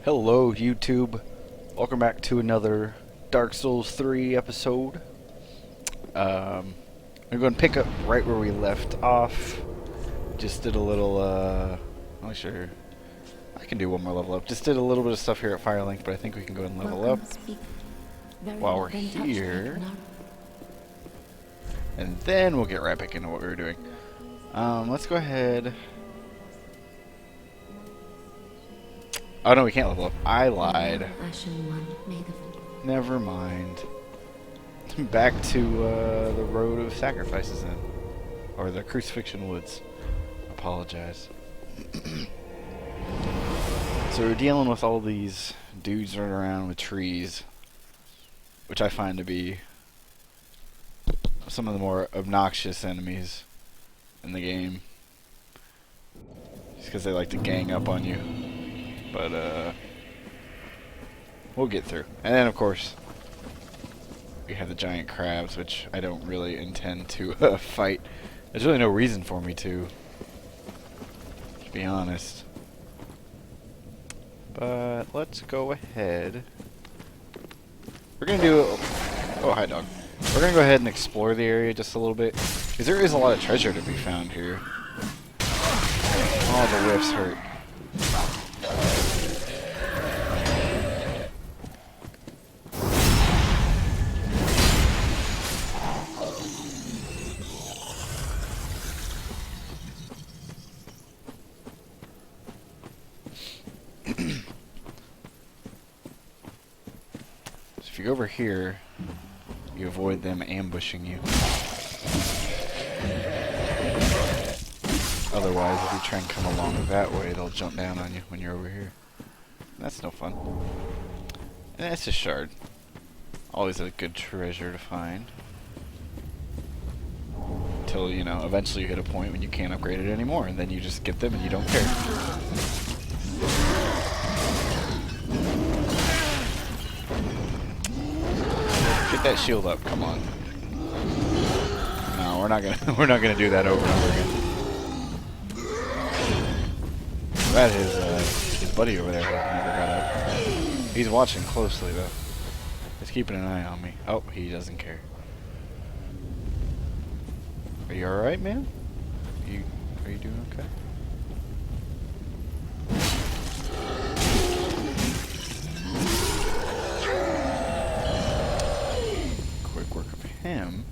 Hello YouTube, welcome back to another Dark Souls 3 episode. I'm going to pick up right where we left off. Just did a little, I'm not sure, I can do one more level up. Just did a little bit of stuff here at Firelink, but I think we can go and level up while we're here. And then we'll get right back into what we were doing. Let's go ahead. Oh no, we can't level up. I lied. Never mind. Back to the Road of Sacrifices then. Or the Crucifixion Woods. Apologize. So we're dealing with all these dudes running around with trees. Which I find to be some of the more obnoxious enemies in the game. Just because they like to gang up on you. But, we'll get through. And then, of course, we have the giant crabs, which I don't really intend to fight. There's really no reason for me to be honest. But let's go ahead. We're going to do... Oh, hi, dog. We're going to go ahead and explore the area just a little bit. Because there is a lot of treasure to be found here. Oh, the whiffs hurt. If you go over here, you avoid them ambushing you. Otherwise, if you try and come along that way, they'll jump down on you when you're over here. That's no fun. And that's a shard. Always a good treasure to find. Until, you know, eventually you hit a point when you can't upgrade it anymore, and then you just get them and you don't care. Get that shield up, come on. No, we're not gonna do that over and over again. That his buddy over there never got up. He's watching closely though. He's keeping an eye on me. Oh, he doesn't care. Are you alright, man? Are you doing okay? Him.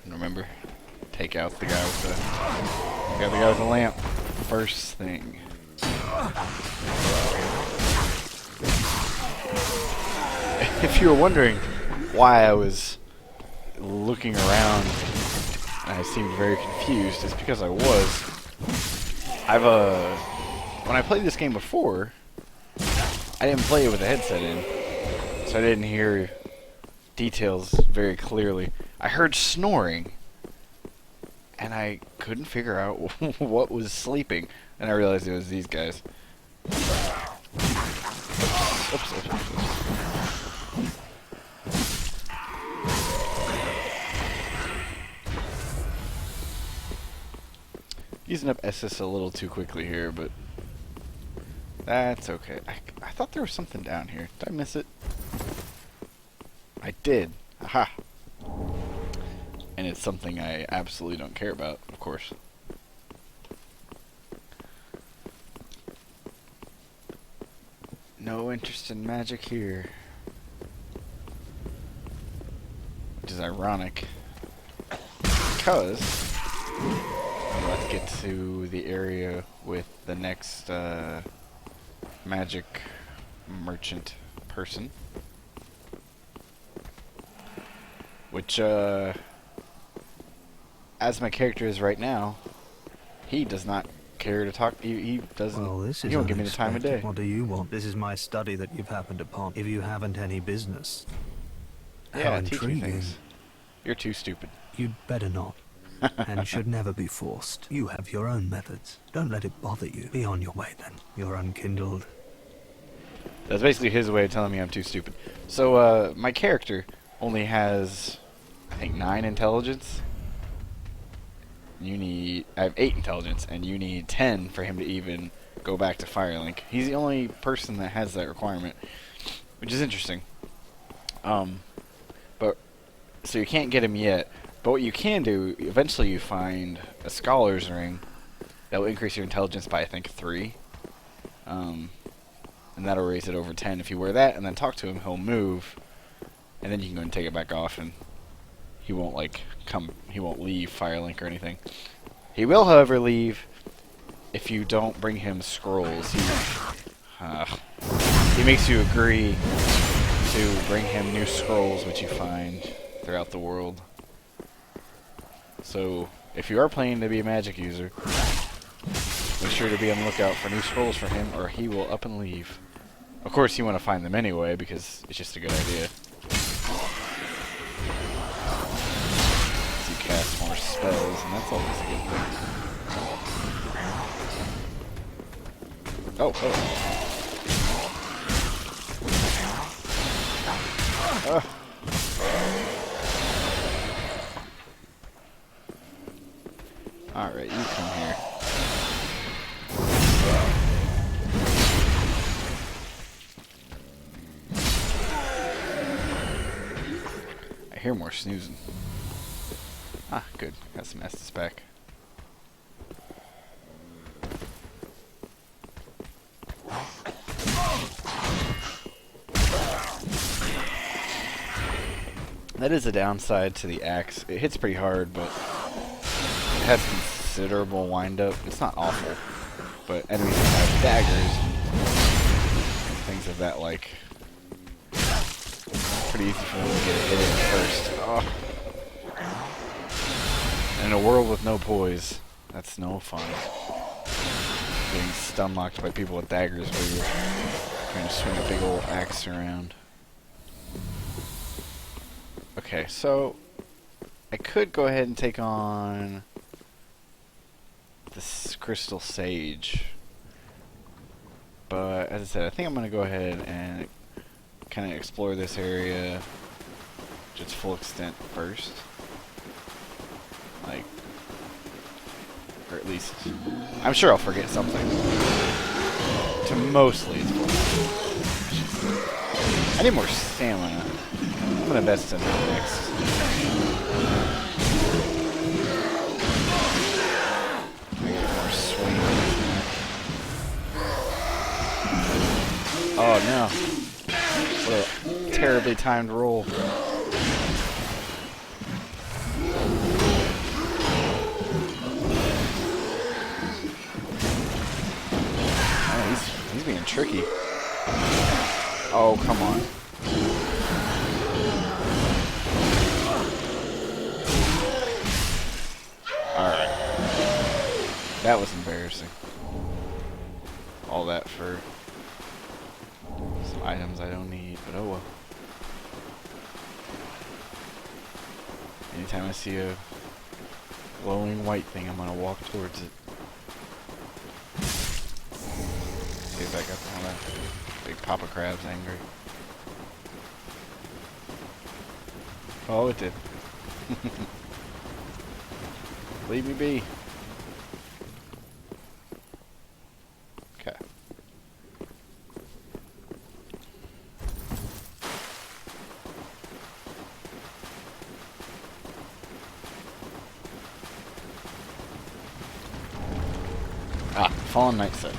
And remember, take out the guy with the lamp. First thing. If you were wondering why I was looking around and I seemed very confused, it's because I was. When I played this game before, I didn't play it with a headset in, so I didn't hear details very clearly. I heard snoring, and I couldn't figure out what was sleeping, and I realized it was these guys. Oops. Using up SS a little too quickly here, but that's okay. I thought there was something down here. Did I miss it? I did. Aha. And it's something I absolutely don't care about, of course. No interest in magic here. Which is ironic. Because let's get to the area with the next magic merchant person. Which, as my character is right now, he does not care to talk. He doesn't. Well, this is he won't give me the time of day. What do you want? This is my study that you've happened upon. If you haven't any business. Yeah, How teach me intriguing. things. You're too stupid. You'd better not. And should never be forced. You have your own methods. Don't let it bother you. Be on your way then. You're unkindled. That's basically his way of telling me I'm too stupid. So, my character only has, I think, 9 intelligence. I have 8 intelligence, and you need 10 for him to even go back to Firelink. He's the only person that has that requirement, which is interesting. So you can't get him yet. But what you can do, eventually you find a Scholar's Ring that will increase your intelligence by, I think, 3. And that'll raise it over 10. If you wear that and then talk to him, he'll move. And then you can go and take it back off, and he won't, he won't leave Firelink or anything. He will, however, leave if you don't bring him scrolls. He makes you agree to bring him new scrolls, which you find throughout the world. So, if you are planning to be a magic user, make sure to be on the lookout for new scrolls for him, or he will up and leave. Of course, you want to find them anyway, because it's just a good idea. You cast more spells, and that's always a good thing. Oh. Alright, you come here. I hear more snoozing. Ah, good. Got some Estus back. That is a downside to the axe. It hits pretty hard, but it has considerable wind-up. It's not awful, but enemies that have daggers and things of that like. Pretty easy for them to get hit in first. Oh. In a world with no poise, that's no fun. Getting stun-locked by people with daggers while you're trying to swing a big old axe around. Okay, so I could go ahead and take on this Crystal Sage. But as I said, I think I'm going to go ahead and kind of explore this area to its full extent first. Like, or at least, I'm sure I'll forget something. To mostly its full extent. I need more stamina. I'm gonna invest in it next. I get more swing. Oh no. What a terribly timed roll. Oh, he's being tricky. Oh, come on. Alright. That was embarrassing. All that for some items I don't need, but oh well. Anytime I see a glowing white thing, I'm gonna walk towards it. See if I got all that big Papa Crab's angry. Oh, it did. Leave me be. Okay. Ah, Fallen Knight set.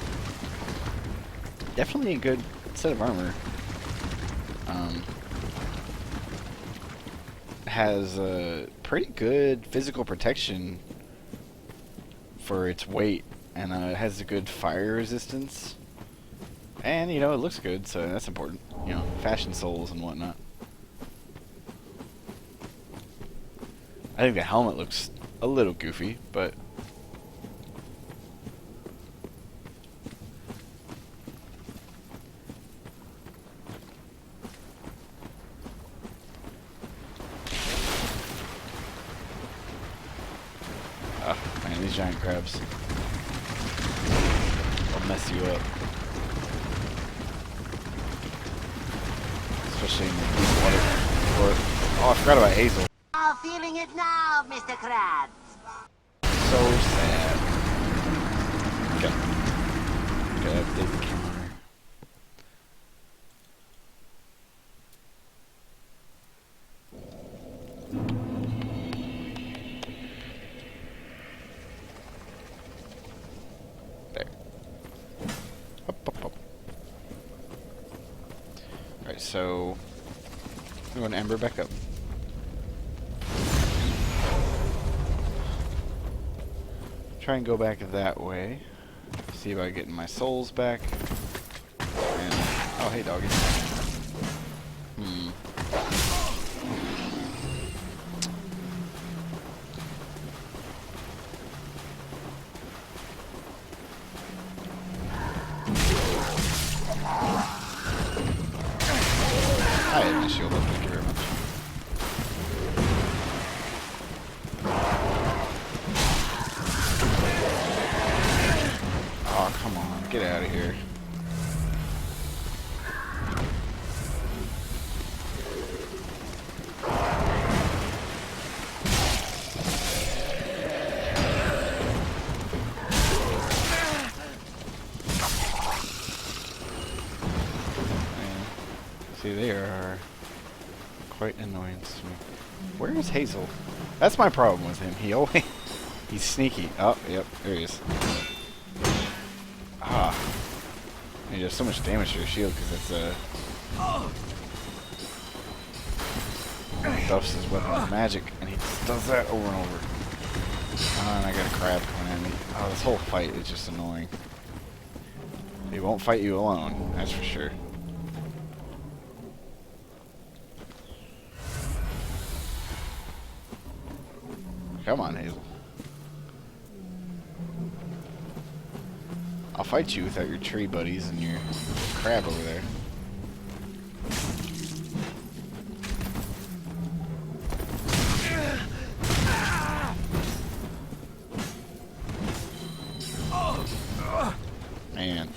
Definitely a good set of armor. Has a pretty good physical protection for its weight, and it has a good fire resistance, and you know, it looks good, so that's important. You know, fashion souls and whatnot. I think the helmet looks a little goofy, but those giant crabs. They'll mess you up. Especially in the deep water. Oh, I forgot about Hazel. I'm feeling it now, Mr. Krabs. So sad. Okay. Gotta update the counter. There. Up, up, up. Alright, so I'm going to Ember back up. Try and go back that way. See about getting my souls back. And, oh, hey, doggy. I had my shield up, thank you very much. Oh, come on, get out of here. See, they are quite annoying to me. Where is Hazel? That's my problem with him. He always... He's sneaky. Oh, yep, there he is. Ah. He does so much damage to your shield because it's stuffs his weapon with magic, and he just does that over and over. Oh, and I got a crab coming at me. Oh, this whole fight is just annoying. He won't fight you alone, that's for sure. Come on, Hazel. I'll fight you without your tree buddies and your crab over there. Man.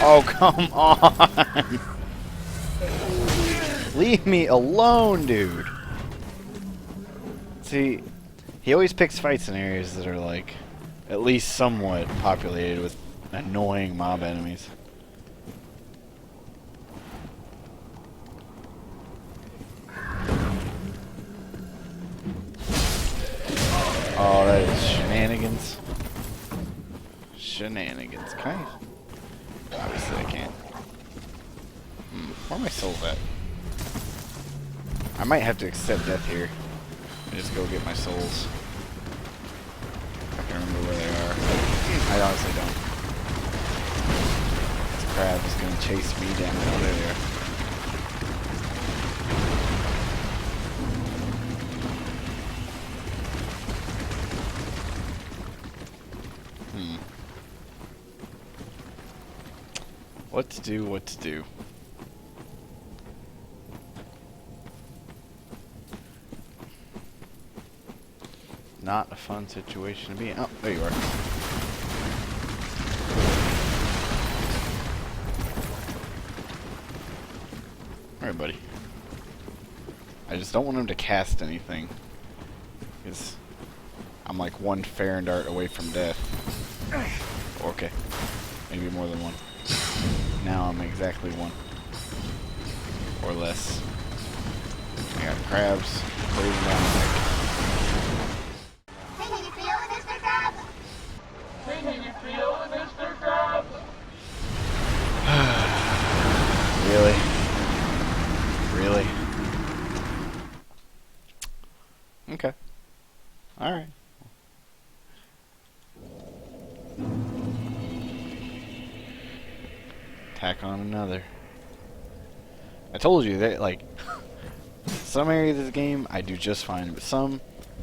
Oh, come on! Leave me alone, dude! See, he always picks fights in areas that are, like, at least somewhat populated with annoying mob enemies. Oh, that is shenanigans. Shenanigans. Can I? Obviously I can't. Where are my souls at? I might have to accept death here. And just go get my souls. I can remember where they are. I honestly don't. This crab is going to chase me down. Oh, there they are. What to do, what to do. Not a fun situation to be in. Oh, there you are. Alright, buddy. I just don't want him to cast anything. Because I'm like one Farron dart away from death. Okay. Maybe more than one. Now I'm exactly one. Or less. I got crabs blazing down the neck. Singing you feel it, Mr. Krabs? Singing you feel it, Mr. Krabs? Really? Really? Okay. Alright. Tack on another. I told you that, like, some areas of the game I do just fine, but some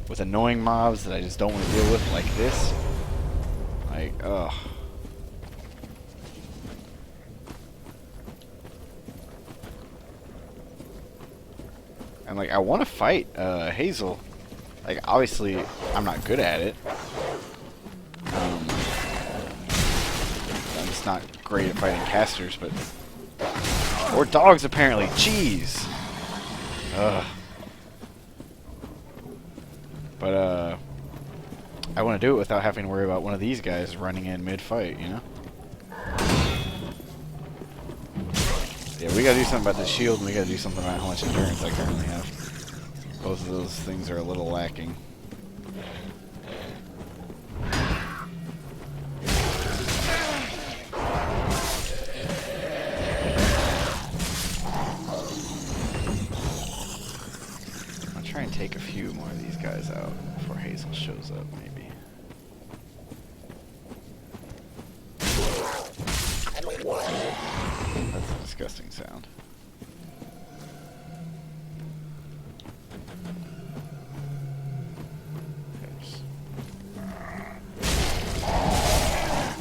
with annoying mobs that I just don't want to deal with, like this, like, ugh. And like, I want to fight Hazel. Like, obviously, I'm not good at it. I'm just not great at fighting casters, but or dogs apparently. Jeez. Ugh. But I want to do it without having to worry about one of these guys running in mid-fight, you know? Yeah, we gotta do something about the shield, and we gotta do something about how much endurance I currently have. Both of those things are a little lacking. I'll try and take a few more of these guys out before Hazel shows up, maybe. That's a disgusting sound.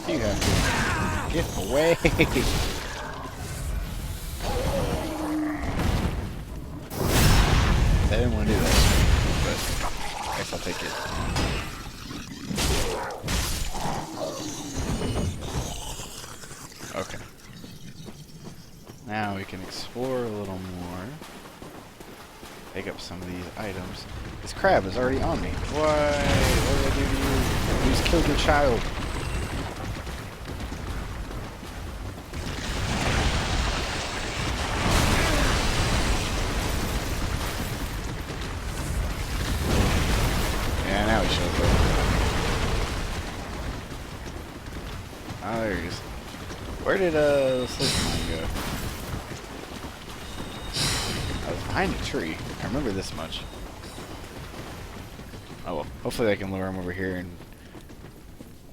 You have to get away. I didn't want to do that, but I guess I'll take it. Okay. Now we can explore a little more. Pick up some of these items. This crab is already on me. Why? What did I do to you? You just killed your child. Yeah, now he shows up. Oh, there he is. Where did Slickmine go? I was behind a tree. I remember this much. Oh well. Hopefully I can lure him over here and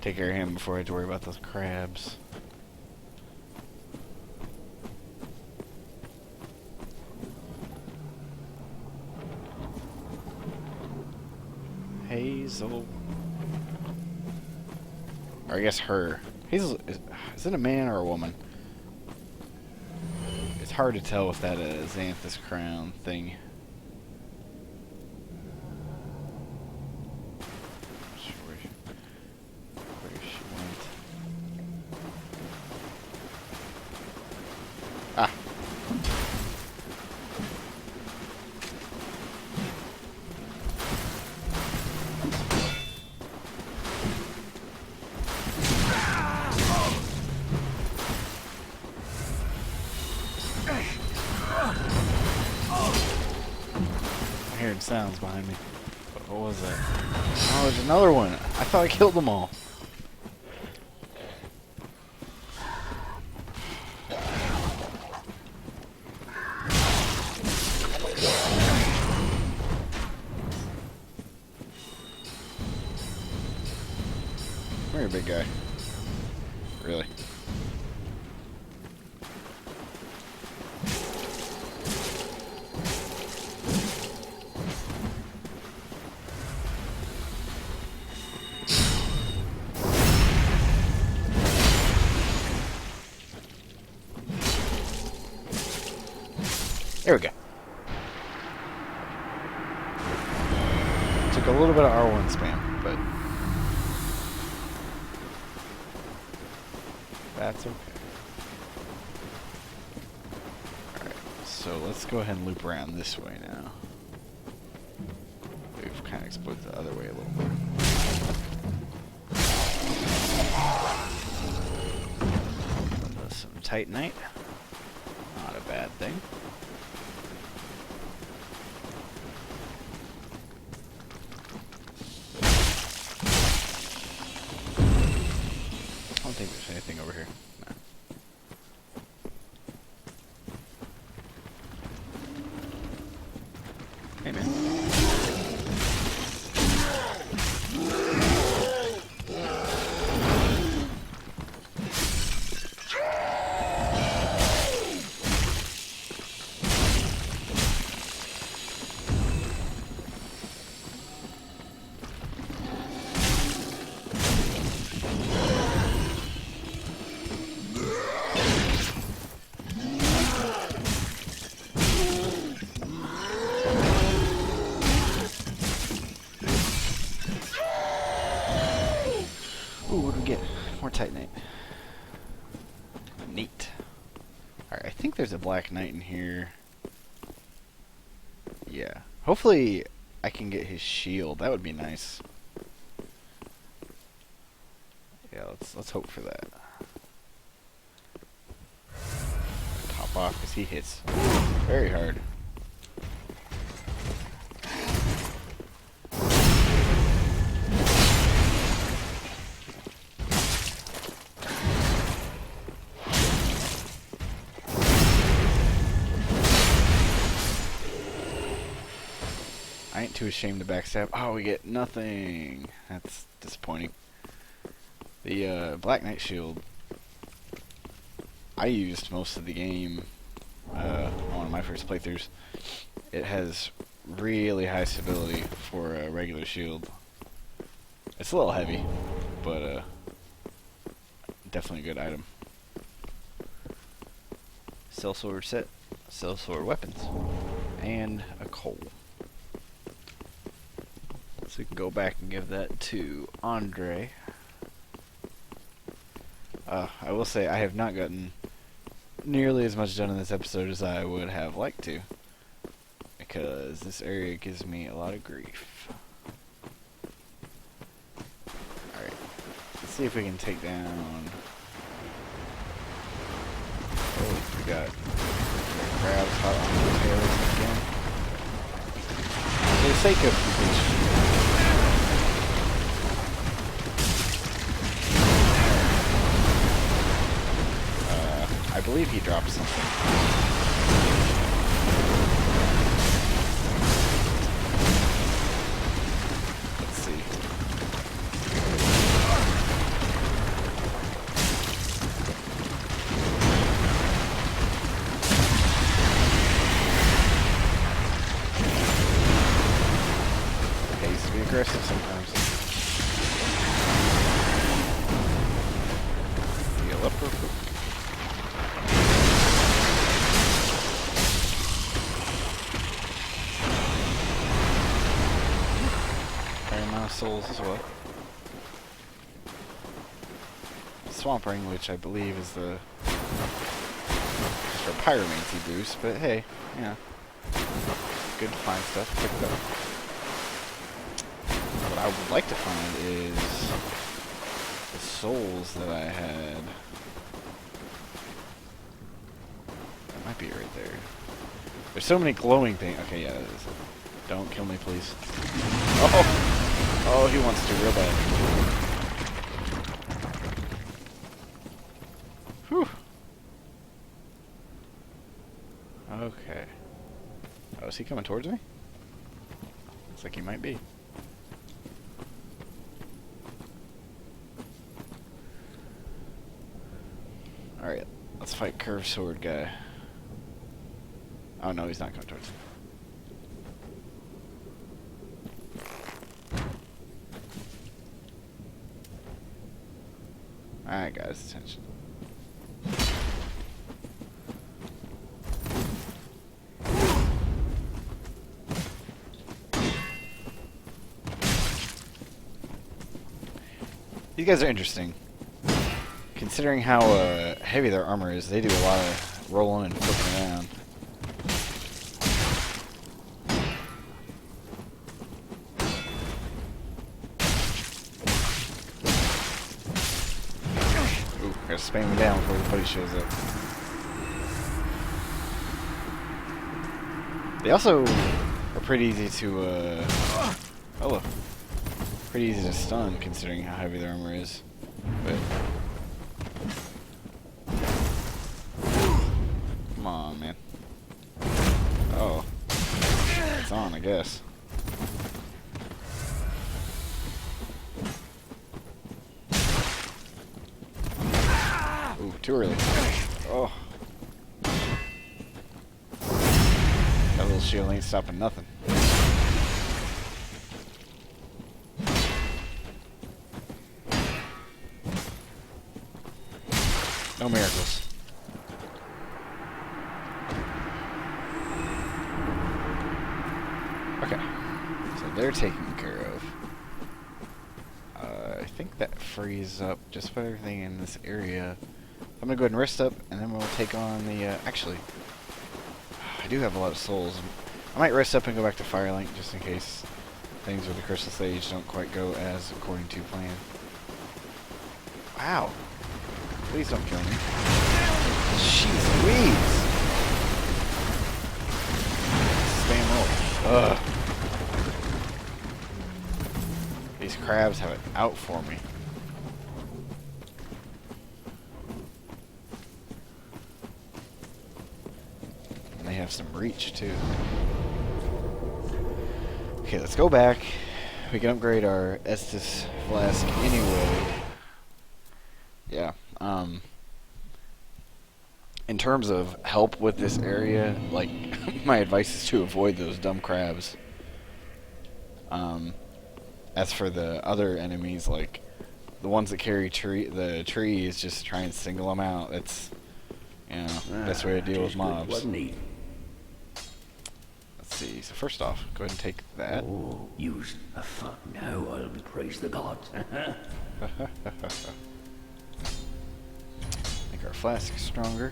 take care of him before I have to worry about those crabs. Hazel. Or I guess her. Hazel, is it a man or a woman? It's hard to tell with that Xanthus crown thing. Not sure where she went. Ah. I'm hearing sounds behind me. What was that? Oh, there's another one. I thought I killed them all. Come here, big guy. Really? There we go. Took a little bit of R1 spam, but that's okay. Alright, so let's go ahead and loop around this way now. We've kind of explored the other way a little more. Some Titanite. Not a bad thing. I don't think there's anything over here. No. Hey, man. get more Titanite. Neat. Alright, I think there's a Black Knight in here. Yeah. Hopefully I can get his shield. That would be nice. Yeah, let's hope for that. Top off because he hits very hard. I ain't too ashamed to backstab. Oh, we get nothing. That's disappointing. The Black Knight shield I used most of the game on one of my first playthroughs. It has really high stability for a regular shield. It's a little heavy, but definitely a good item. Sellsword set, sellsword weapons, and a coal. So we can go back and give that to Andre. I will say I have not gotten nearly as much done in this episode as I would have liked to, because this area gives me a lot of grief. Alright, let's see if we can take down... Oh, we got crabs hot on the tails again. For the sake of completion. I believe he dropped something. Let's see. Okay, he used to be aggressive sometimes. Heal up real quick. Souls as well. Swamp Ring, which I believe is the for pyromancy boost, but hey, yeah, good to find stuff. Pick it up. What I would like to find is the souls that I had. That might be right there. There's so many glowing things. Okay, yeah, that is it. Don't kill me, please. Oh! Oh, he wants to real bad. Whew. Okay. Oh, is he coming towards me? Looks like he might be. Alright, let's fight Curved Sword guy. Oh no, he's not coming towards me. Alright, guys, attention. These guys are interesting. Considering how heavy their armor is, they do a lot of rolling and flipping around. Gotta spam him down before the buddy shows up. They also are pretty easy to, hello. Pretty easy to stun considering how heavy their armor is. But come on, man. Oh. It's on, I guess. Ooh, too early. Oh. That little shield ain't stopping nothing. No miracles. Okay. So they're taken care of. I think that frees up just about everything in this area. I'm gonna go ahead and rest up, and then we'll take on the, actually, I do have a lot of souls. I might rest up and go back to Firelink just in case things with the Crystal Sage don't quite go as according to plan. Wow. Please don't kill me. Jeez Louise! Spam roll. Ugh. These crabs have it out for me. And they have some reach too. Okay, let's go back. We can upgrade our Estus flask anyway. Yeah. In terms of help with this area, like, my advice is to avoid those dumb crabs. As for the other enemies, like, the ones that carry the trees, just try and single them out. That's, you know, best way to deal with mobs. Wasn't he? Let's see. So first off, go ahead and take that. Oh, use a fuck now. I'll praise the gods. Make our flask stronger.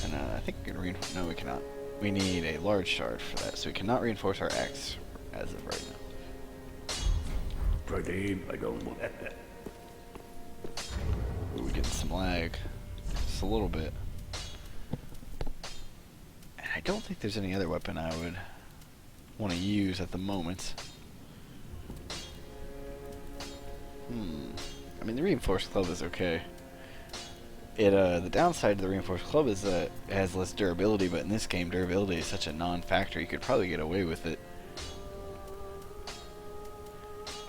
And I think we can reinforce. No, we cannot. We need a large shard for that, so we cannot reinforce our axe as of right now. Pretty, I don't want Ooh, we're getting some lag. Just a little bit. And I don't think there's any other weapon I would want to use at the moment. I mean, the reinforced club is okay. The downside to the reinforced club is that it has less durability, but in this game, durability is such a non-factor, you could probably get away with it.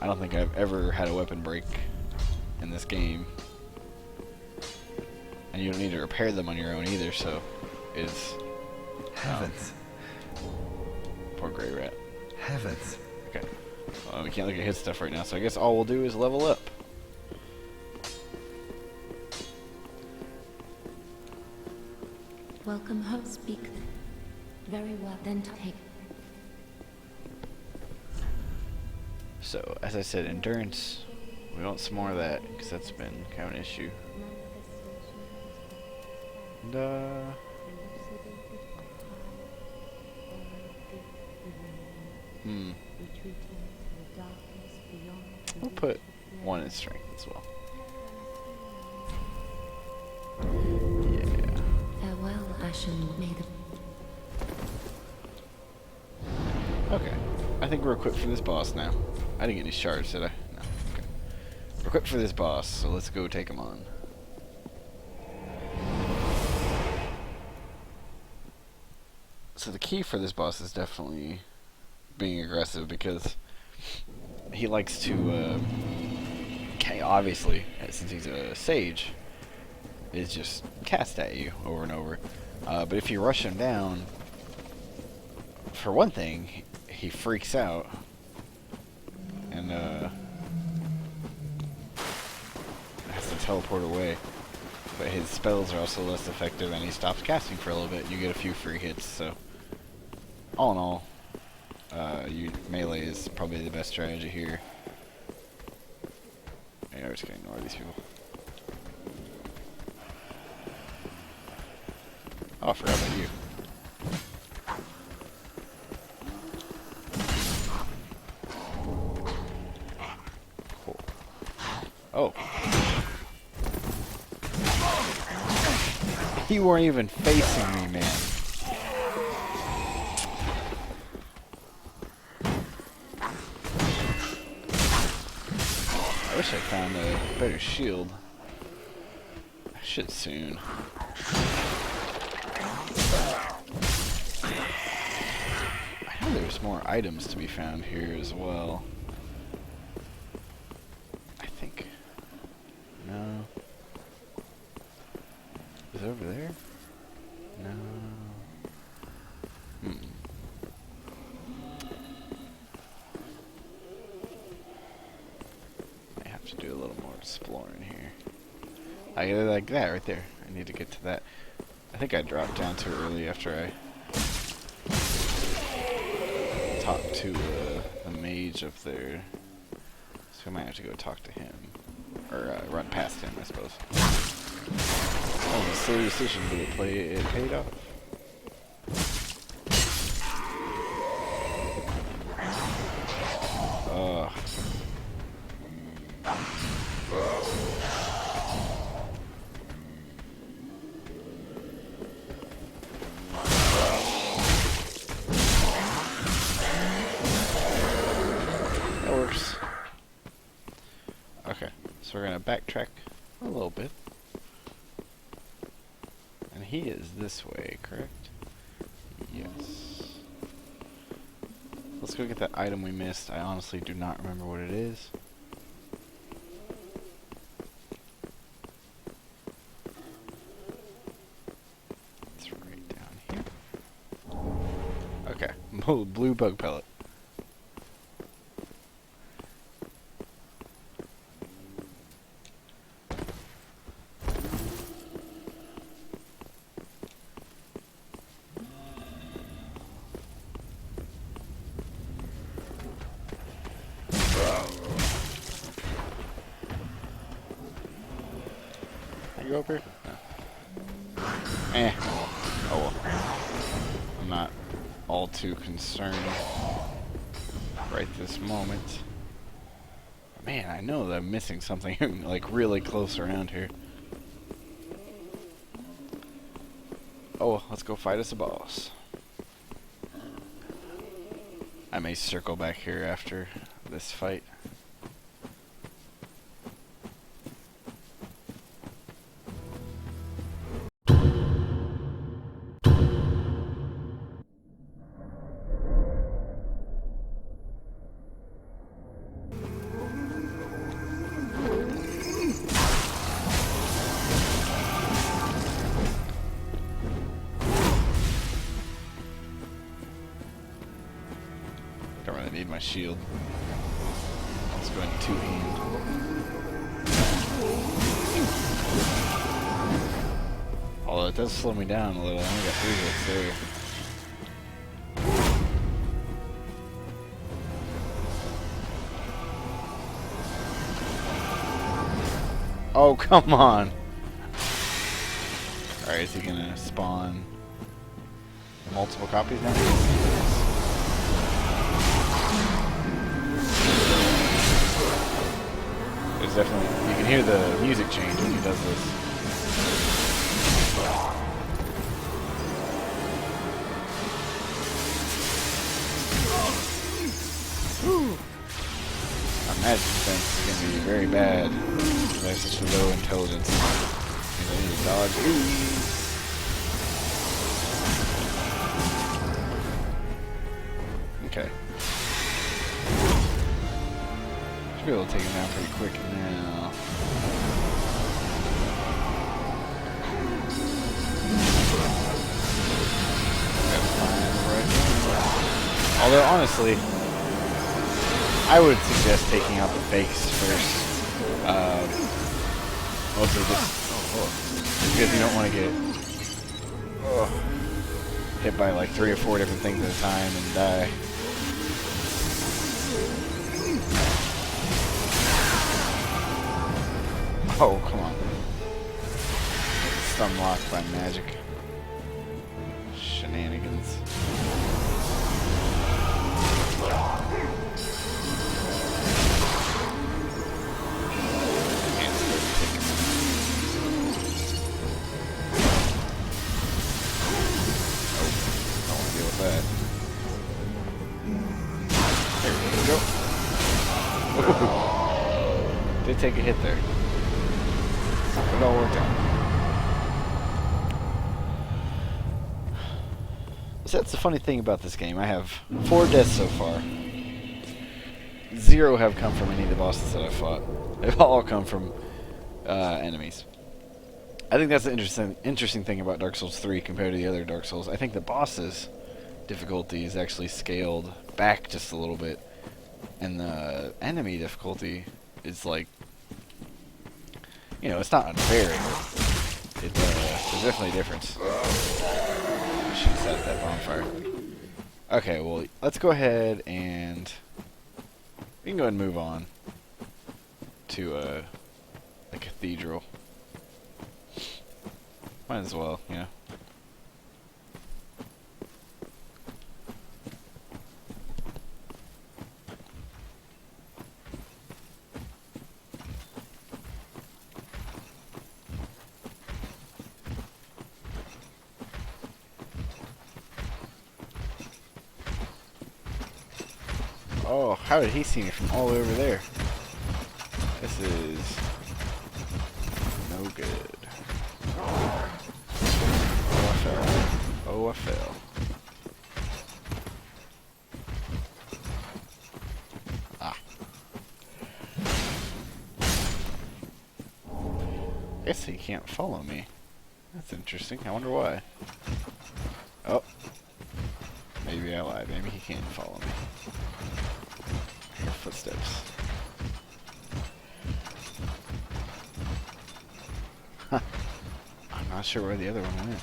I don't think I've ever had a weapon break in this game. And you don't need to repair them on your own either, so it's... Heavens. Poor gray rat. Heavens. Okay. We can't look at his stuff right now, so I guess all we'll do is level up. Welcome home, speak. Very well, then take. So, as I said, endurance, we want some more of that, because that's been kind of an issue. And, we'll put one in strength as well. Yeah. Farewell, Ashen. May the... Okay. I think we're equipped for this boss now. I didn't get any shards, did I? No. Okay. We're equipped for this boss, so let's go take him on. So the key for this boss is definitely being aggressive, because he likes to, obviously, since he's a sage, is just cast at you over and over. But if you rush him down, for one thing, he freaks out and has to teleport away. But his spells are also less effective, and he stops casting for a little bit, and you get a few free hits. So, all in all, melee is probably the best strategy here. Yeah, we're just gonna ignore these people. Oh, I forgot about you. Cool. Oh. You weren't even facing me, man. I wish I found a better shield. I should soon. I know there's more items to be found here as well. I think. No. Is it over there? No. I have to do a little more exploring here. I get it like that right there. I need to get to that. I think I dropped down too early after I talked to the mage up there. So we might have to go talk to him. Or run past him, I suppose. That was a silly decision, but it paid off. That works. Okay, so we're gonna backtrack a little bit. And he is this way, correct? Yes. Let's go get that item we missed. I honestly do not remember what it is. It's right down here. Okay, blue bug pellet. Can you go up here? No. Eh. Oh well. I'm not all too concerned right this moment. Man, I know that I'm missing something like really close around here. Oh, let's go fight us a boss. I may circle back here after this fight. Don't really need my shield. Let's go into two-hand. Although it does slow me down a little. I only got 3 hits there. Oh, come on! Alright, is he gonna spawn multiple copies now? There's definitely, you can hear the music change when he does this. Our magic defense is going to be very bad. They have such low intelligence. And I need to dodge. Okay. Should be able to take him down pretty quick now. Although honestly, I would suggest taking out the fakes first. Mostly just because you don't want to get hit by like 3 or 4 different things at a time and die. Oh, come on. Stun locked by magic. Shenanigans. Did take a hit there. It all worked out. So that's the funny thing about this game. I have 4 deaths so far. 0 have come from any of the bosses that I've fought. They've all come from enemies. I think that's the interesting thing about Dark Souls 3 compared to the other Dark Souls. I think the bosses' difficulty is actually scaled back just a little bit. And the enemy difficulty is like, you know, it's not unfair. There's definitely a difference. I should have set that bonfire. Okay, well, let's go ahead and We can go ahead and move on to the cathedral. Might as well, you know. Oh, how did he see me from all over there? This is no good. Oh, I fell. Oh, I fell. Ah. I guess he can't follow me. That's interesting. I wonder why. Oh. Maybe I lied. Maybe he can't follow me. Footsteps. Huh. I'm not sure where the other one went.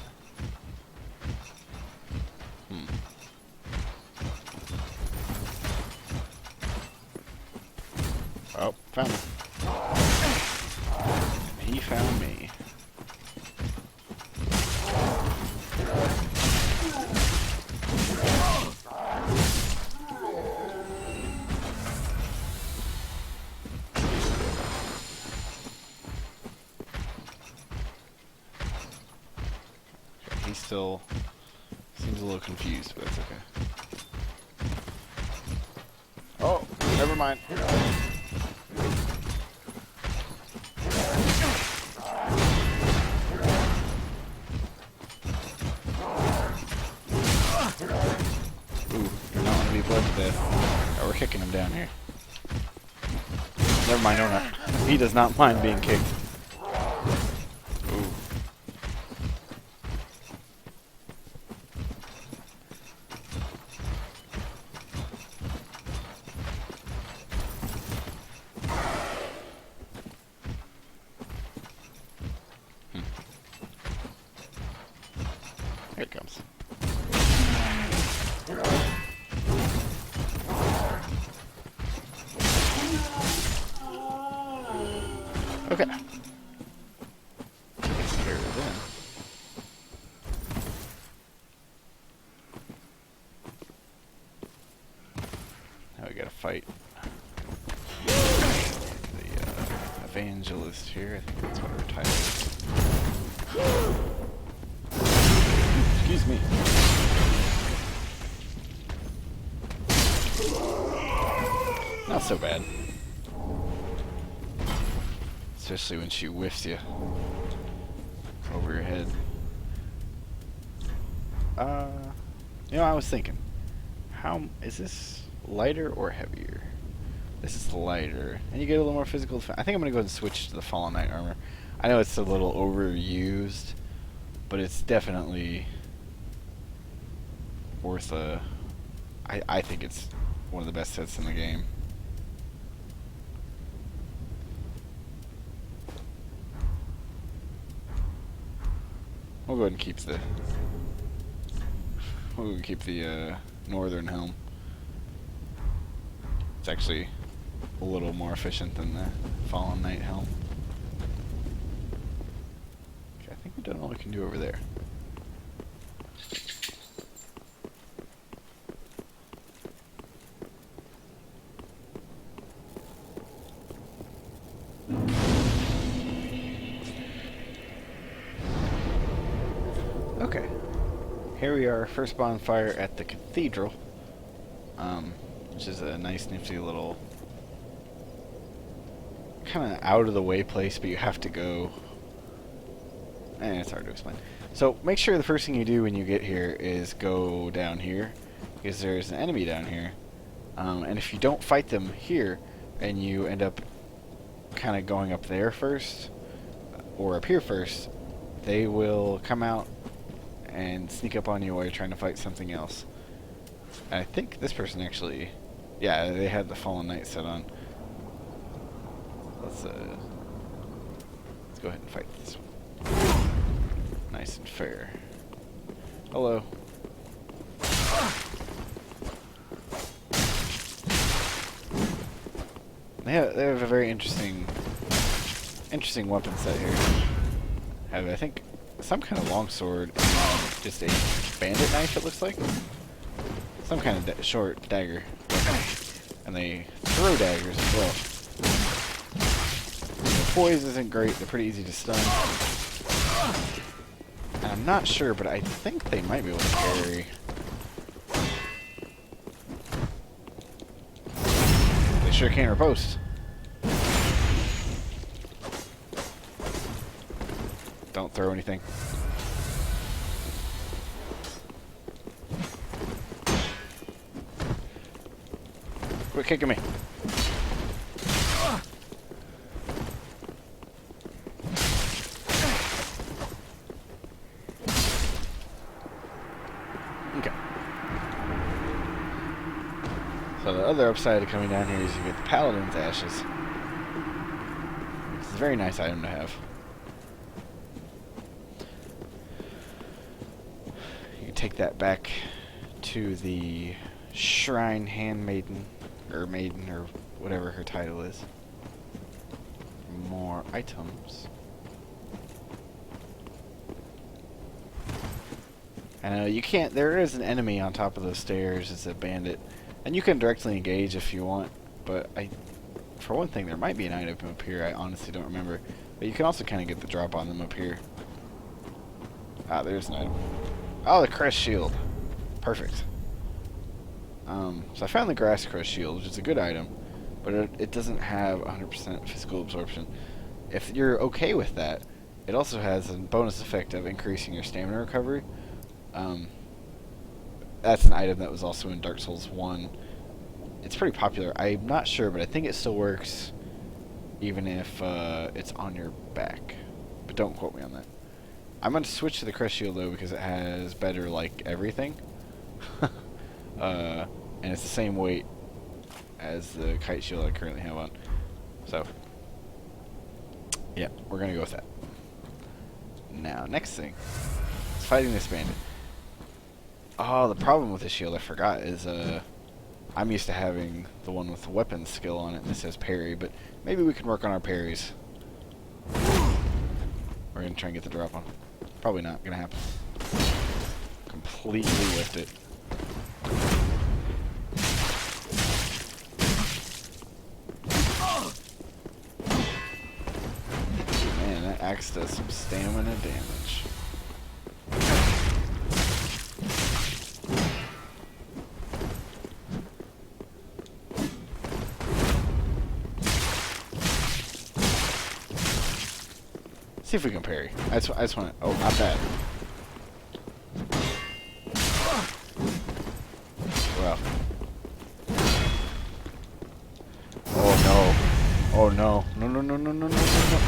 Oh, found him. He found me. He still seems a little confused, but that's okay. Oh, never mind. Ooh, you're not gonna be bled to death. Oh, we're kicking him down here. Never mind, no, not. He does not mind being kicked. Ooh. Here it comes. Okay. Takes care of them. Now we gotta fight the evangelist here. I think that's what her title is. Excuse me. Not so bad. Especially when she whiffs you over your head. You know, I was thinking, how is this lighter or heavier? This is lighter, and you get a little more physical defense. I think I'm gonna go ahead and switch to the Fallen Knight armor. I know it's a little overused, but it's definitely worth a. I think it's one of the best sets in the game. We'll go ahead and keep the. We'll go ahead and keep the northern helm. It's actually a little more efficient than the Fallen Knight helm. Okay, I think we've done all we can do over there. Okay, here we are, first bonfire at the cathedral, which is a nice nifty little kind of out of the way place, but you have to go, it's hard to explain. So make sure the first thing you do when you get here is go down here, because there's an enemy down here, and if you don't fight them here, and you end up kind of going up there first, or up here first, they will come out and sneak up on you while you're trying to fight something else. And I think this person actually, yeah, they had the Fallen Knight set on. Let's go ahead and fight this one. Nice and fair. Hello. They have a very interesting weapon set here. Have, I think, some kind of longsword and just a bandit knife, it looks like. Some kind of short dagger. And they throw daggers as well. The poise isn't great, they're pretty easy to stun. And I'm not sure, but I think they might be able to parry. They sure can riposte. Don't throw anything. Quit kicking me. Okay. So the other upside of coming down here is you get the Paladin's Ashes. It's a very nice item to have. You can take that back to the Shrine Handmaiden, or Maiden, or whatever her title is. More items. I know you can't. There is an enemy on top of those stairs. It's a bandit, and you can directly engage if you want. But for one thing, there might be an item up here. I honestly don't remember. But you can also kind of get the drop on them up here. Ah, there's an item. Oh, the crest shield. Perfect. So I found the grass crest shield, which is a good item, but it doesn't have 100% physical absorption. If you're okay with that, it also has a bonus effect of increasing your stamina recovery. That's an item that was also in Dark Souls 1. It's pretty popular. I'm not sure, but I think it still works even if it's on your back. But don't quote me on that. I'm going to switch to the crest shield though because it has better like everything. And it's the same weight as the kite shield I currently have on. So, yeah, we're going to go with that. Now, next thing is fighting this bandit. Oh, the problem with this shield, I forgot, is I'm used to having the one with the weapon skill on it, and this says parry, but maybe we can work on our parries. We're going to try and get the drop on. Probably not going to happen. Completely whiffed it. Man, that axe does some stamina damage. See if we can parry. I just want to... Oh, not bad. Well. Oh, no. Oh, no. No, no, no, no, no, no, no, no.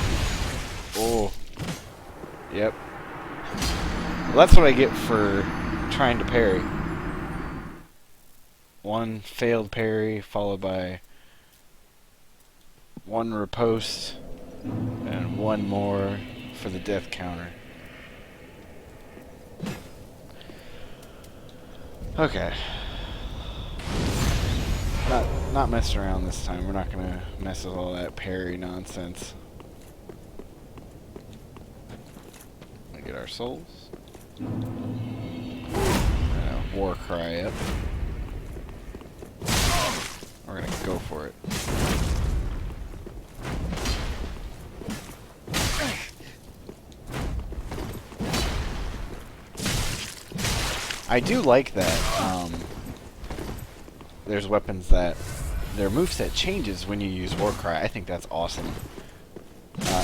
Oh. Yep. Well, that's what I get for trying to parry. One failed parry, followed by one riposte, and one more for the death counter. Okay. Not messing around this time. We're not gonna mess with all that parry nonsense. Gonna get our souls. War cry up. We're gonna go for it. I do like that there's weapons that their moveset changes when you use Warcry. I think that's awesome.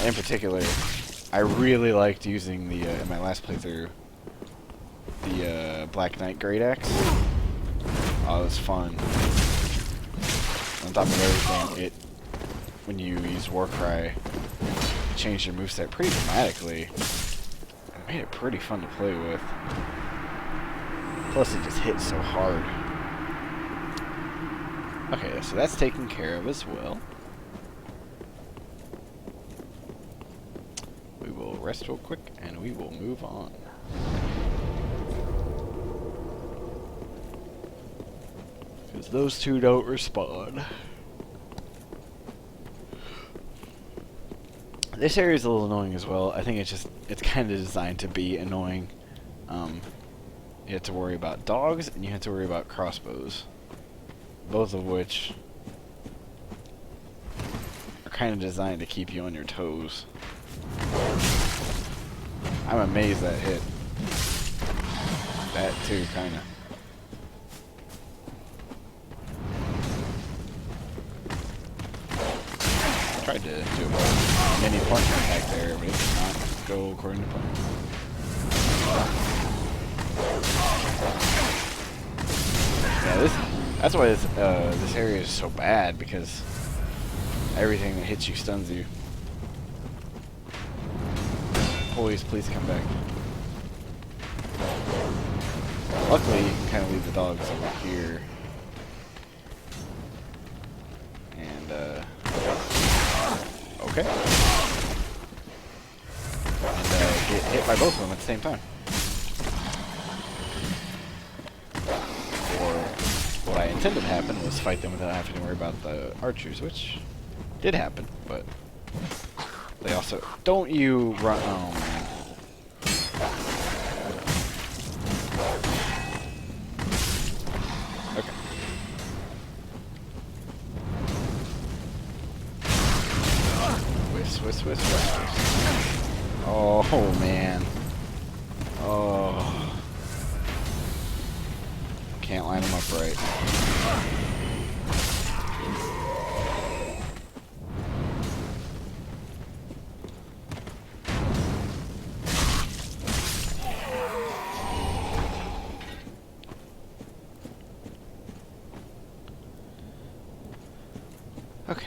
In particular, I really liked using the, in my last playthrough, the Black Knight Great Axe. Oh, it was fun. On top of everything, when you use Warcry, it changed your moveset pretty dramatically. It made it pretty fun to play with. Plus, it just hits so hard. Okay, so that's taken care of as well. We will rest real quick, and we will move on. Because those two don't respond. This area is a little annoying as well. I think it's kind of designed to be annoying. You have to worry about dogs and you have to worry about crossbows, both of which are kind of designed to keep you on your toes. I'm amazed that hit. That too, kind of. Tried to do a mini punch attack there, but it did not go according to plan. Yeah, that's why this area is so bad, because everything that hits you stuns you. Please come back. Luckily, you can kind of leave the dogs over here. And, okay. And, get hit by both of them at the same time. Or, what I intended to happen was fight them without having to worry about the archers, which did happen, but they also... Don't you run... Oh, man. Okay. Whisk. Oh, man. Oh. Can't line them up right. Okay.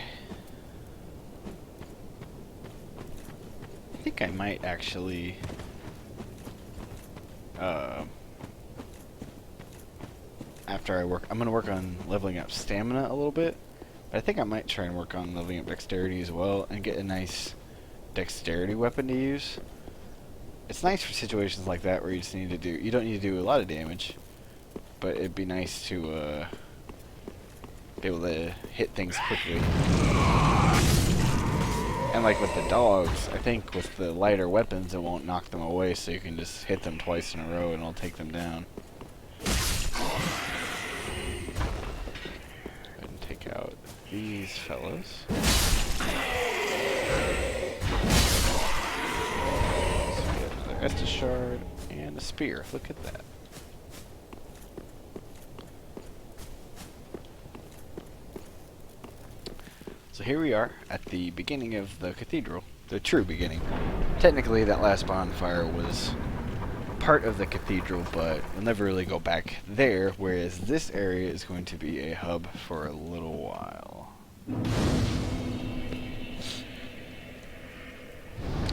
I think I might actually after I'm gonna work on leveling up stamina a little bit, but I think I might try and work on leveling up dexterity as well and get a nice dexterity weapon to use. It's nice for situations like that where you just need to you don't need to do a lot of damage, but it'd be nice to be able to hit things quickly. And like with the dogs, I think with the lighter weapons it won't knock them away, so you can just hit them twice in a row and it'll take them down. Go ahead and take out these fellas. So we get another Estus shard and a spear. Look at that. So here we are at the beginning of the cathedral, the true beginning. Technically that last bonfire was part of the cathedral, but we'll never really go back there, whereas this area is going to be a hub for a little while.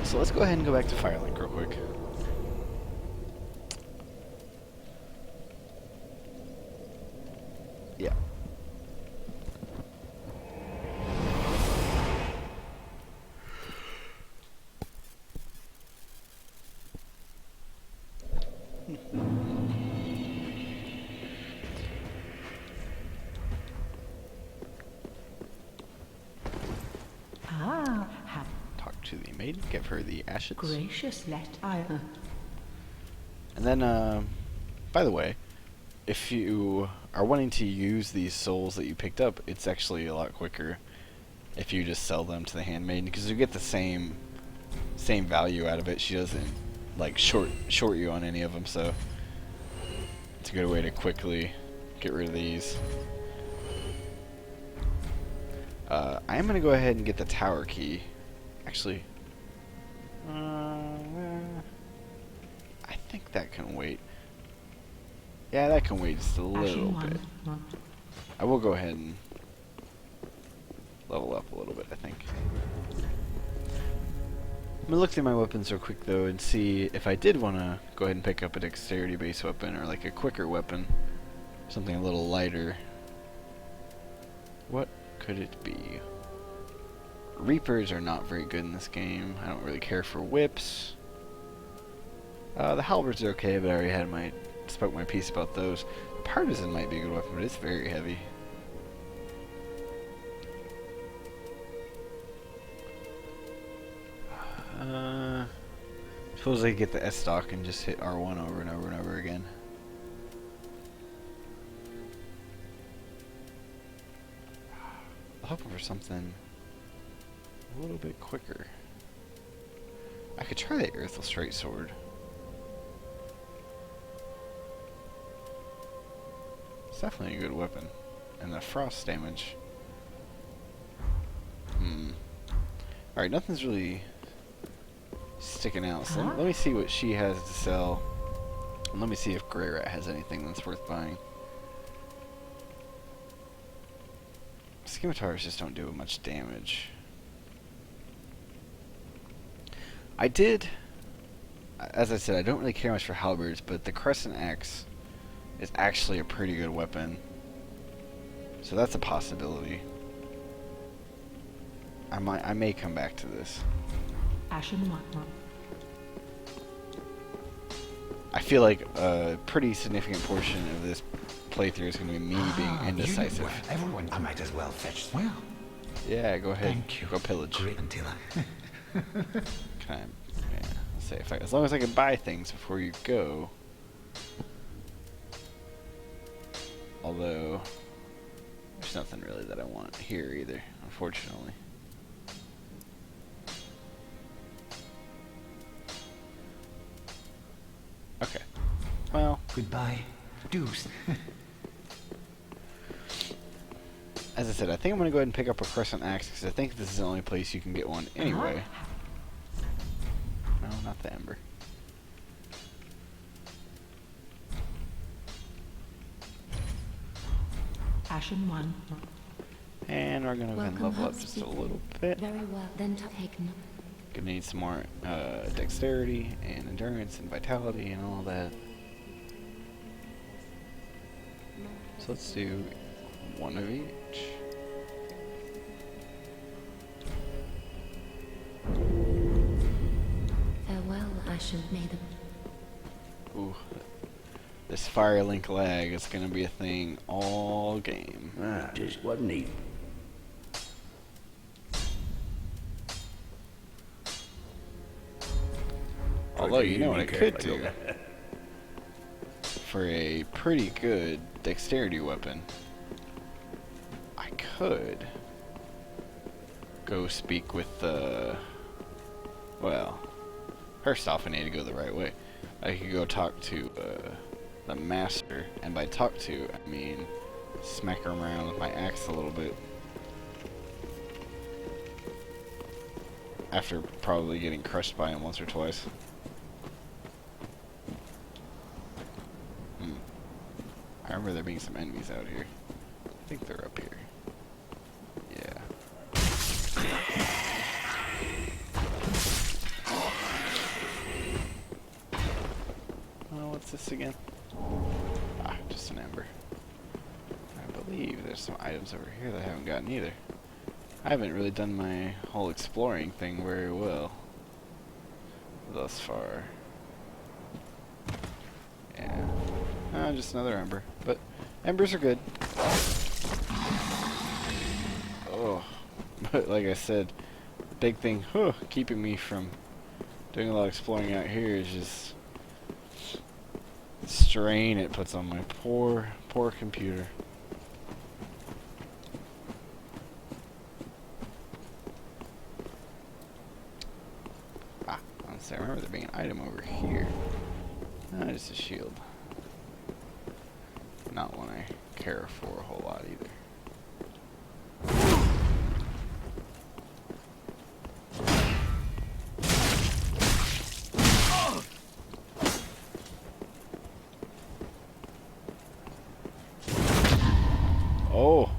So let's go ahead and go back to Firelink real quick. Yeah. Talk to the maiden, give her the ashes. Gracious, let I. And then, by the way, if you are wanting to use these souls that you picked up, it's actually a lot quicker if you just sell them to the handmaiden, because you get the same value out of it. She doesn't like short you on any of them, so it's a good way to quickly get rid of these. I am gonna go ahead and get the tower key. Actually, I think that can wait. Yeah, that can wait just a little bit. I will go ahead and level up a little bit, I think. I'm gonna look through my weapons real quick though and see if I did want to go ahead and pick up a dexterity based weapon or like a quicker weapon, something a little lighter. What could it be? Reapers are not very good in this game. I don't really care for whips. The halberds are okay, but I already spoke my piece about those. The partisan might be a good weapon, but it's very heavy. Suppose they get the S stock and just hit R1 over and over and over again. I'm hoping for something a little bit quicker. I could try the Earthel Straight Sword. It's definitely a good weapon. And the frost damage. Alright, nothing's really sticking out. So let me see what she has to sell. And let me see if Grey Rat has anything that's worth buying. Scimitars just don't do much damage. I did, as I said, I don't really care much for halberds, but the Crescent Axe is actually a pretty good weapon. So that's a possibility. I may come back to this. Ashen one. I feel like a pretty significant portion of this playthrough is going to be me being indecisive. Everyone, I might as well fetch. Well, Yeah, go ahead. thank you. Go pillage. Great until I. Can I, yeah, let's say if as long as I can buy things before you go. Although, there's nothing really that I want here either, unfortunately. Okay. Well, Goodbye, Deuce. as I said, I think I'm going to go ahead and pick up a Crescent Axe because I think this is the only place you can get one anyway. No, not the Ember. Ashen one. And we're going to go ahead and level up just a little bit. Very well, then take no. Gonna need some more dexterity and endurance and vitality and all that. So let's do one of each. Farewell, Ashen Maiden. Ooh, this Firelink lag is gonna be a thing all game. Just what neat. Although, you know what I could do? For a pretty good dexterity weapon, I could go speak with the... Well, first off, I need to go the right way. I could go talk to the master, and by talk to, I mean smack him around with my axe a little bit. After probably getting crushed by him once or twice. I remember there being some enemies out here. I think they're up here. Yeah. Oh, what's this again? Ah, just an ember. I believe there's some items over here that I haven't gotten either. I haven't really done my whole exploring thing very well thus far. Yeah. Just another ember. But embers are good. Oh. But like I said, big thing keeping me from doing a lot of exploring out here is just strain it puts on my poor computer. Honestly, I remember there being an item over here. Just a shield. Not one I care for a whole lot either. Oh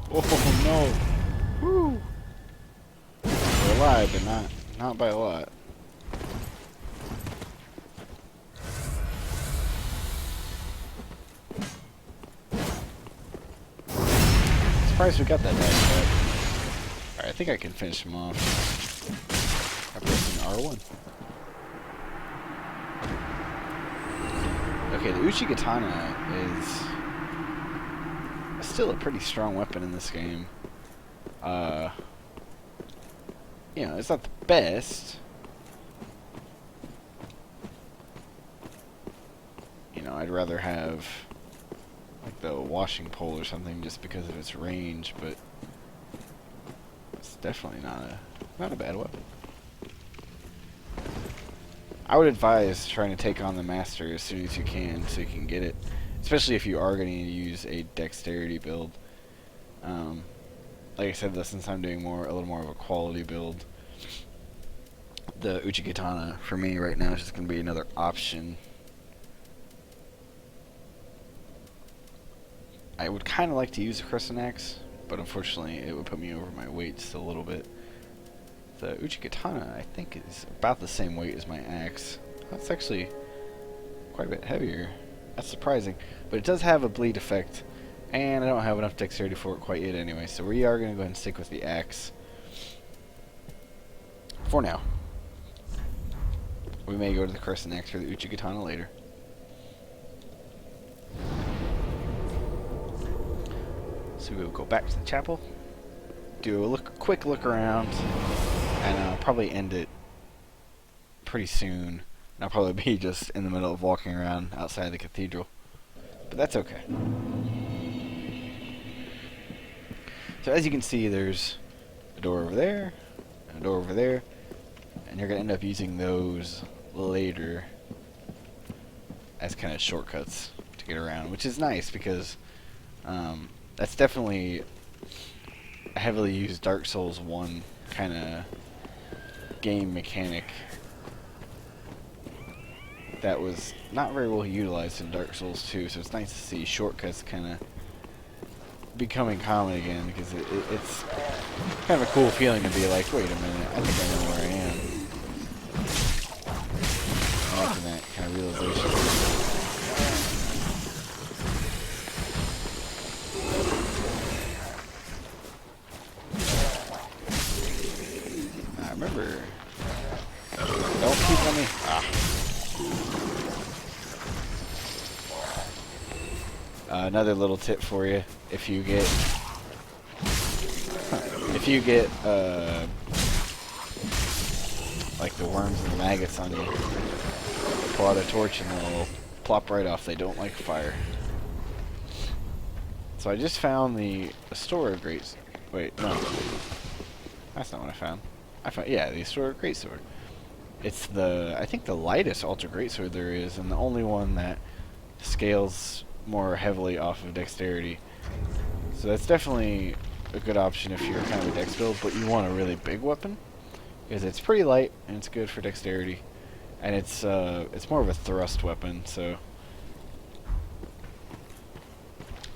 no! Woo! We're alive, but not by a lot. Surprised we got that back. Alright, I think I can finish him off by pressing R1. Okay, the Uchigatana is still a pretty strong weapon in this game. You know, it's not the best, know, I'd rather have like the washing pole or something just because of its range, but it's definitely not a bad weapon. I would advise trying to take on the master as soon as you can so you can get it, especially if you are going to use a dexterity build. Like I said, though, since I'm doing a little more of a quality build, the Uchi-Katana for me right now is just going to be another option. I would kind of like to use a crescent axe, but unfortunately it would put me over my weight just a little bit. The Uchi-Katana, I think, is about the same weight as my axe. That's actually quite a bit heavier. That's surprising. But it does have a bleed effect, and I don't have enough dexterity for it quite yet anyway, so we are going to go ahead and stick with the axe for now. We may go to the crescent axe for the Uchi-Katana later. So we'll go back to the chapel, do a quick look around, and probably end it pretty soon. And I'll probably be just in the middle of walking around outside the cathedral, but that's okay. So as you can see, there's a door over there, and a door over there, and you're going to end up using those later as kind of shortcuts to get around, which is nice because that's definitely a heavily used Dark Souls 1 kind of game mechanic that was not very well utilized in Dark Souls 2, so it's nice to see shortcuts kind of becoming common again, because it's kind of a cool feeling to be like, wait a minute, I think I know where I am. I'm liking that kind of realization. Remember, don't keep on me. Another little tip for you: if you get like the worms and the maggots on you, pull out a torch and they'll plop right off. They don't like fire. So I just found the Astora Great. Wait, no, that's not what I found. Yeah, the Astora Greatsword. It's I think the lightest Ultra Greatsword there is, and the only one that scales more heavily off of dexterity. So that's definitely a good option if you're kind of a dex build, but you want a really big weapon, because it's pretty light and it's good for dexterity, and it's more of a thrust weapon. So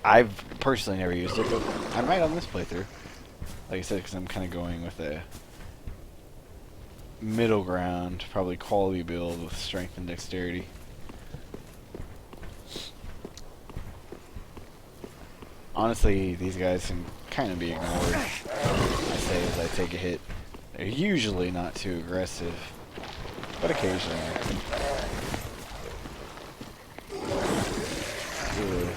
I've personally never used it, but I might on this playthrough. Like I said, because I'm kind of going with a middle ground, probably quality build with strength and dexterity. Honestly, these guys can kind of be ignored, I say, as I take a hit. They're usually not too aggressive, but occasionally. Ooh.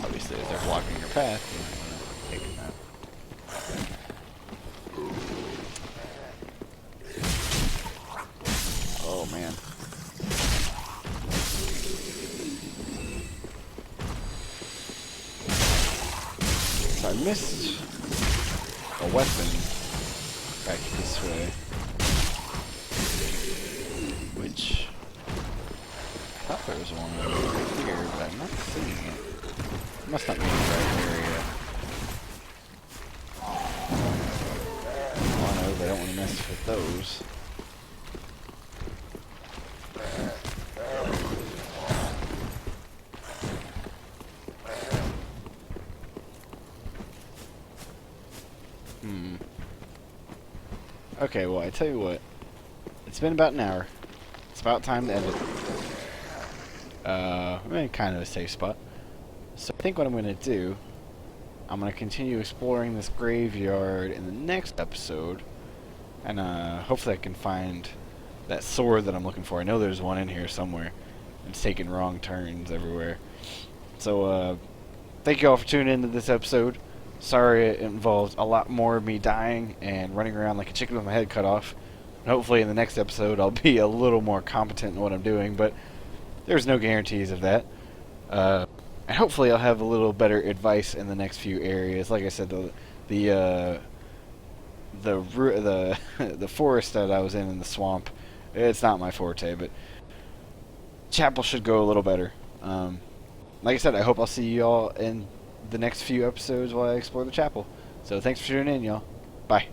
Obviously, if they're blocking your path, you might want to take them out. Oh man. So I missed a weapon back this way, which I thought there was one right here, but I'm not seeing it. It must not be in the right area. Oh no, I don't want to mess with those. Okay, well, I tell you what. It's been about an hour. It's about time to end it. I'm in kind of a safe spot. So I think what I'm going to do, I'm going to continue exploring this graveyard in the next episode. And hopefully I can find that sword that I'm looking for. I know there's one in here somewhere. It's taking wrong turns everywhere. So, thank you all for tuning into this episode. Sorry it involved a lot more of me dying and running around like a chicken with my head cut off. And hopefully in the next episode I'll be a little more competent in what I'm doing, but there's no guarantees of that. And hopefully I'll have a little better advice in the next few areas. Like I said, the forest that I was in the swamp, it's not my forte, but chapel should go a little better. Like I said, I hope I'll see you all in the next few episodes while I explore the chapel. So thanks for tuning in, y'all. Bye.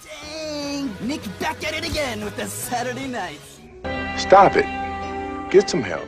Dang! Nick back at it again with the Saturday nights. Stop it. Get some help.